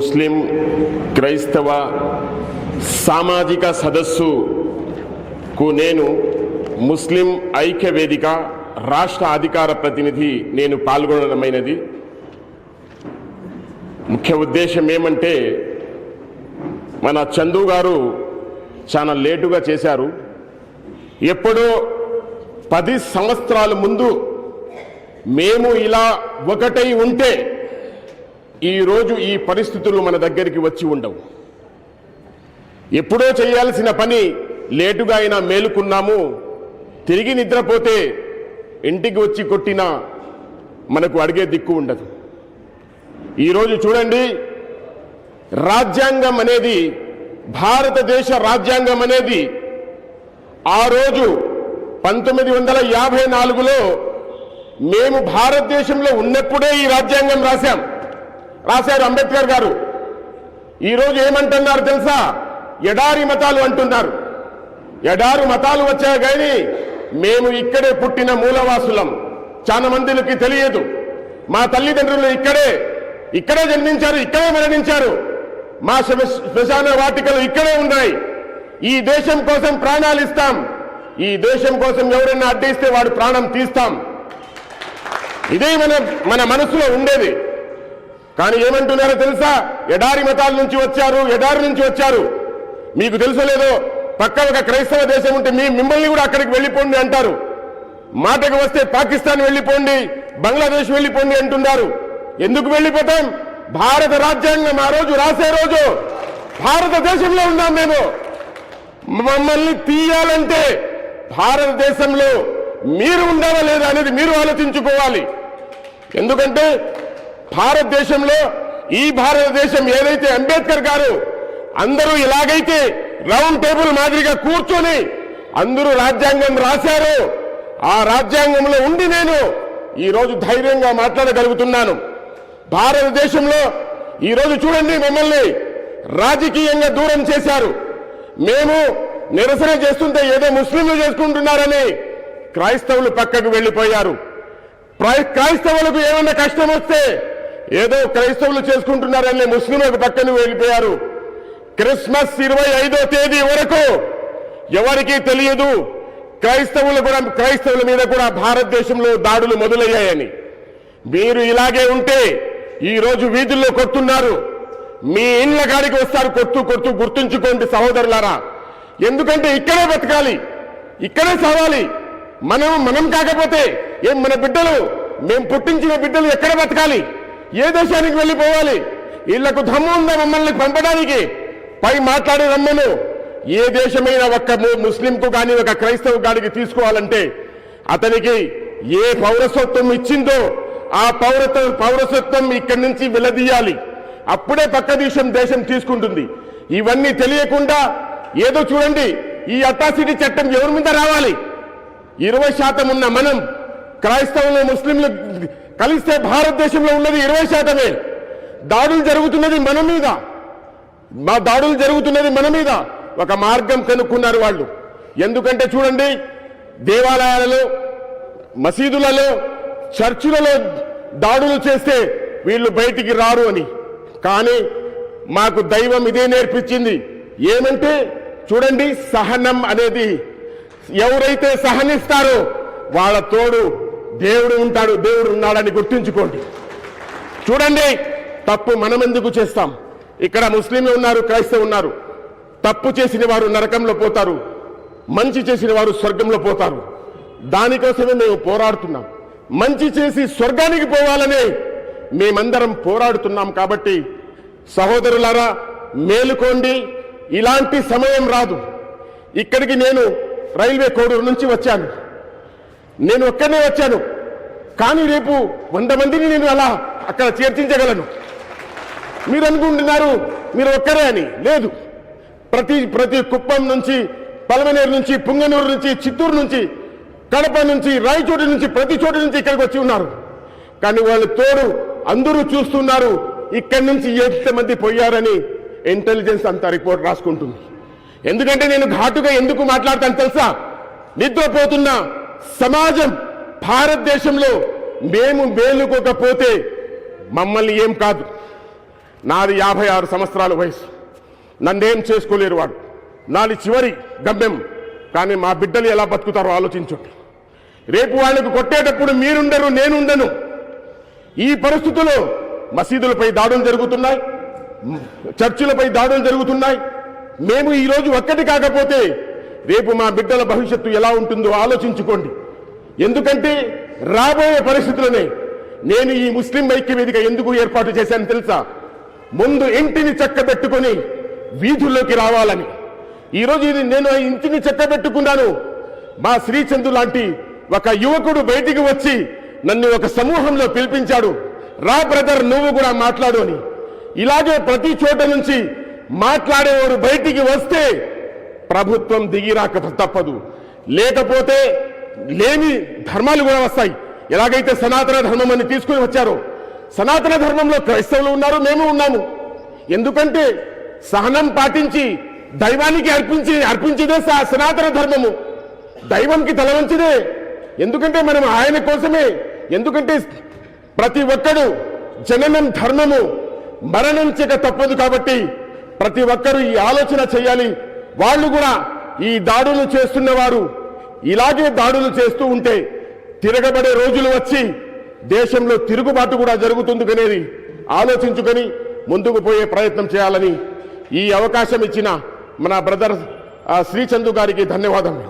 ముస్లిం క్రైస్తవ సామాజిక సదస్సుకు నేను ముస్లిం ఐక్య వేదిక రాష్ట్ర అధికార ప్రతినిధి నేను పాల్గొనడమైనది. ముఖ్య ఉద్దేశం ఏమంటే, మన చందు గారు చాలా లేటుగా చేశారు. ఎప్పుడో 10 సంవత్సరాల ముందు మేము ఇలా ఒకటై ఉంటే ఈరోజు ఈ పరిస్థితులు మన దగ్గరికి వచ్చి ఉండవు. ఎప్పుడో చేయాల్సిన పని లేటుగా అయినా మేలుకున్నాము. తిరిగి నిద్రపోతే ఇంటికి వచ్చి కొట్టినా మనకు అడిగే దిక్కు ఉండదు. ఈరోజు చూడండి, రాజ్యాంగం అనేది, భారతదేశ రాజ్యాంగం అనేది ఆ రోజు 1954లో మేము భారతదేశంలో ఉన్నప్పుడే ఈ రాజ్యాంగం రాశారు అంబేద్కర్ గారు. ఈరోజు ఏమంటున్నారు తెలుసా? ఎడారి మతాలు అంటున్నారు. ఎడారి మతాలు వచ్చాయి కానీ మేము ఇక్కడే పుట్టిన మూలవాసులం. చాలా మందికి తెలియదు. మా తల్లిదండ్రులు ఇక్కడే జన్మించారు, ఇక్కడే మరణించారు. మా శ్మశాన వాటికలు ఇక్కడే ఉన్నాయి. ఈ దేశం కోసం ప్రాణాలు ఇస్తాం. ఈ దేశం కోసం ఎవరైనా అడ్డేస్తే వాడు ప్రాణం తీస్తాం. ఇదే మన మనసులో ఉండేది. కానీ ఏమంటున్నారో తెలుసా? ఎడారి మతాల నుంచి వచ్చారు, ఎడారి నుంచి వచ్చారు. మీకు తెలుసలేదో, పక్క ఒక క్రైస్తవ దేశం ఉంటే మిమ్మల్ని కూడా అక్కడికి వెళ్ళిపోండి అంటారు. మాటకు వస్తే పాకిస్తాన్ వెళ్ళిపోండి, బంగ్లాదేశ్ వెళ్ళిపోండి అంటున్నారు. ఎందుకు వెళ్ళిపోతాం? భారత రాజ్యాంగం ఆ రోజు రాసే రోజు భారతదేశంలో ఉన్నాం మేము. మమ్మల్ని తీయాలంటే భారతదేశంలో మీరు ఉండాలా లేదా అనేది మీరు ఆలోచించుకోవాలి. ఎందుకంటే భారతదేశంలో, ఈ భారతదేశం ఏదైతే అంబేద్కర్ గారు అందరూ ఇలాగైతే రౌండ్ టేబుల్ మాదిరిగా కూర్చొని అందరూ రాజ్యాంగం రాశారు, ఆ రాజ్యాంగంలో ఉండి నేను ఈరోజు ధైర్యంగా మాట్లాడగలుగుతున్నాను. భారతదేశంలో ఈరోజు చూడండి, మమ్మల్ని రాజకీయంగా దూరం చేశారు. మేము నిరసన చేస్తుంటే ఏదో ముస్లింలు చేసుకుంటున్నారని క్రైస్తవులు పక్కకు వెళ్ళిపోయారు. క్రైస్తవులకు ఏమన్నా కష్టం వస్తే ఏదో క్రైస్తవులు చేసుకుంటున్నారని ముస్లింలకు పక్కన వెళ్ళిపోయారు. క్రిస్మస్ 25వ తేదీ వరకు ఎవరికీ తెలియదు క్రైస్తవుల మీద కూడా భారతదేశంలో దాడులు మొదలయ్యాయని. మీరు ఇలాగే ఉంటే ఈరోజు వీధుల్లో కొడుతున్నారు, మీ ఇళ్ల కాడికి వస్తారు కొడుతూ గుర్తుంచుకోండి సహోదరులారా. ఎందుకంటే ఇక్కడే బతకాలి, ఇక్కడే సావాలి. మనం కాకపోతే మన బిడ్డలు, మేము పుట్టించిన బిడ్డలు ఎక్కడ బతకాలి? ఏ దేశానికి వెళ్ళిపోవాలి? వీళ్లకు దమ్ము ఉందా మమ్మల్ని పంపడానికి? పై మాట్లాడే రమ్మను. ఏ దేశమైనా ఒక్క ముస్లింకు కానీ ఒక క్రైస్తవ గాడికి తీసుకోవాలంటే అతనికి ఏ పౌరసత్వం ఇచ్చిందో ఆ పౌరసత్వం ఇక్కడి నుంచి వెలదీయాలి. అప్పుడే పక్క దేశం తీసుకుంటుంది. ఇవన్నీ తెలియకుండా ఏదో చూడండి, ఈ అట్రాసిటీ చట్టం ఎవరి మీద రావాలి? 20% ఉన్న మనం క్రైస్తవులు ముస్లింలు కలిస్తే భారతదేశంలో ఉన్నది 20%. దాడులు జరుగుతున్నది మన మీద. ఒక మార్గం కనుక్కున్నారు వాళ్ళు. ఎందుకంటే చూడండి, దేవాలయాలలో, మసీదులలో, చర్చిలలో దాడులు చేస్తే వీళ్ళు బయటికి రారు అని. కానీ మాకు దైవం ఇదే నేర్పించింది. ఏమంటే చూడండి, సహనం అనేది, ఎవరైతే సహనిస్తారో వాళ్ళ తోడు దేవుడు ఉన్నాడని గుర్తుంచుకోండి. చూడండి, తప్పు మనం ఎందుకు చేస్తాం? ఇక్కడ ముస్లింలు ఉన్నారు, క్రైస్తవులు ఉన్నారు. తప్పు చేసిన వారు నరకంలో పోతారు, మంచి చేసిన వారు స్వర్గంలో పోతారు. దానికోసమే మేము పోరాడుతున్నాం. మంచి చేసి స్వర్గానికి పోవాలని మేమందరం పోరాడుతున్నాం. కాబట్టి సహోదరులారా, మేలుకోండి. ఇలాంటి సమయం రాదు. ఇక్కడికి నేను రైల్వే కోడూరు నుంచి వచ్చాను. నేను ఒక్కనే వచ్చాను, కానీ రేపు 100 మందిని నేను అలా అక్కడ చేర్చించగలను. మీరు అనుకుంటున్నారు మీరు ఒక్కరే అని. లేదు, ప్రతి కుప్పం నుంచి, పలమనేరు నుంచి, పుంగనూరు నుంచి, చిత్తూరు నుంచి, కడప నుంచి, రాయచోటి నుంచి, ప్రతి చోటు నుంచి ఇక్కడికి వచ్చి ఉన్నారు. కానీ వాళ్ళ తోడు అందరూ చూస్తున్నారు. ఇక్కడి నుంచి ఎంతమంది పోయారని ఇంటెలిజెన్స్ అంతా రిపోర్ట్ రాసుకుంటుంది. ఎందుకంటే నేను ఘాటుగా ఎందుకు మాట్లాడతాను తెలుసా? నిద్రపోతున్న సమాజం భారతదేశంలో మేము మేలుకోకపోతే మమ్మల్ని ఏం కాదు. నాది 56 సంవత్సరాల వయసు. నన్నేం చేసుకోలేరు వాడు. నాది చివరి గమ్యం. కానీ మా బిడ్డలు ఎలా బతుకుతారో ఆలోచించండి. రేపు వాళ్ళకు కొట్టేటప్పుడు మీరుండరు, నేనుండను. ఈ పరిస్థితుల్లో మసీదులపై దాడులు జరుగుతున్నాయి, చర్చిలపై దాడులు జరుగుతున్నాయి. మేము ఈరోజు ఒక్కటి కాకపోతే రేపు మా బిడ్డల భవిష్యత్తు ఎలా ఉంటుందో ఆలోచించుకోండి. ఎందుకంటే రాబోయే పరిస్థితులనే నేను ఈ ముస్లిం ఐక్య వేదిక ఎందుకు ఏర్పాటు చేశాను తెలుసా? ముందు ఇంటిని చక్కబెట్టుకొని వీధుల్లోకి రావాలని. ఈరోజు ఇది నేను ఇంటిని చక్కబెట్టుకున్నాను. మా శ్రీచందు లాంటి ఒక యువకుడు బయటికి వచ్చి నన్ను ఒక సమూహంలో పిలిపించాడు. రా బ్రదర్, నువ్వు కూడా మాట్లాడు అని. ఇలాగే ప్రతి చోట నుంచి మాట్లాడేవారు బయటికి వస్తే ప్రభుత్వం దిగిరాక తప్పదు. లేకపోతే లేని ధర్మాలు కూడా వస్తాయి. ఎలాగైతే సనాతన ధర్మం అని తీసుకుని వచ్చారో, సనాతన ధర్మంలో క్రైస్తవులు ఉన్నారు, మేము ఉన్నాము. ఎందుకంటే సహనం పాటించి దైవానికి అర్పించేదే సనాతన ధర్మము. దైవంకి తలవంచిదే. ఎందుకంటే మనం ఆయన కోసమే. ఎందుకంటే ప్రతి ఒక్కడు జననం ధర్మము, మరణించక తప్పదు. కాబట్టి ప్రతి ఒక్కరూ ఈ ఆలోచన చేయాలి. వాళ్ళు కూడా ఈ దాడులు చేస్తున్న వారు ఇలాగే దాడులు చేస్తూ ఉంటే తిరగబడే రోజులు వచ్చి దేశంలో తిరుగుబాటు కూడా జరుగుతుంది అనేది ఆలోచించుకొని ముందుకు పోయే ప్రయత్నం చేయాలని ఈ అవకాశం ఇచ్చిన మన బ్రదర్ శ్రీచందు గారికి ధన్యవాదాలు.